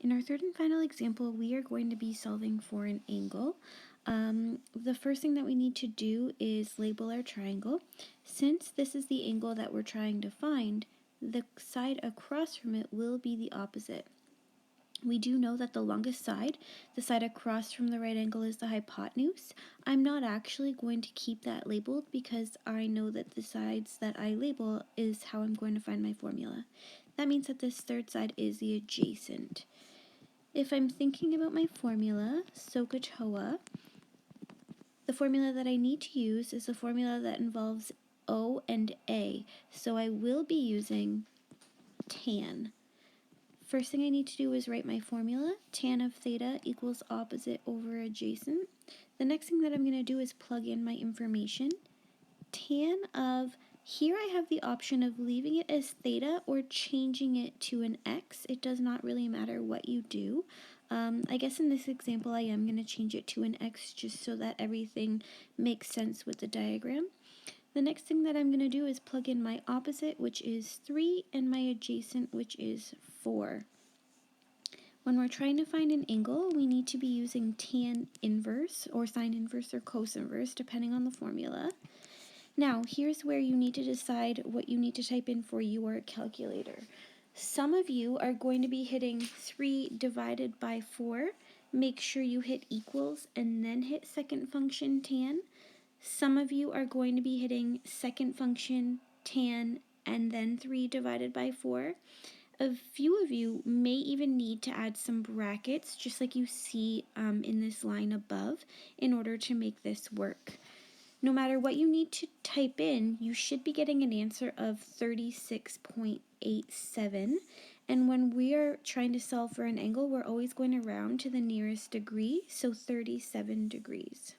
In our third and final example, we are going to be solving for an angle. The first thing that we need to do is label our triangle. Since this is the angle that we're trying to find, the side across from it will be the opposite. We do know that the longest side, the side across from the right angle, is the hypotenuse. I'm not actually going to keep that labeled because I know that the sides that I label is how I'm going to find my formula. That means that this third side is the adjacent. If I'm thinking about my formula, SOHCAHTOA, the formula that I need to use is a formula that involves O and A. So I will be using tan. First thing I need to do is write my formula. Tan of theta equals opposite over adjacent. The next thing that I'm going to do is plug in my information. Tan of, here I have the option of leaving it as theta or changing it to an x. It does not really matter what you do. I guess in this example I am going to change it to an x just so that everything makes sense with the diagram. The next thing that I'm going to do is plug in my opposite, which is 3, and my adjacent, which is 4. When we're trying to find an angle, we need to be using tan inverse or sine inverse or cos inverse, depending on the formula. Now, here's where you need to decide what you need to type in for your calculator. Some of you are going to be hitting 3 divided by 4. Make sure you hit equals and then hit second function tan. Some of you are going to be hitting second function tan and then 3 divided by 4. A few of you may even need to add some brackets, just like you see in this line above, in order to make this work. No matter what you need to type in, you should be getting an answer of 36.87. And when we are trying to solve for an angle, we're always going to round to the nearest degree, so 37 degrees.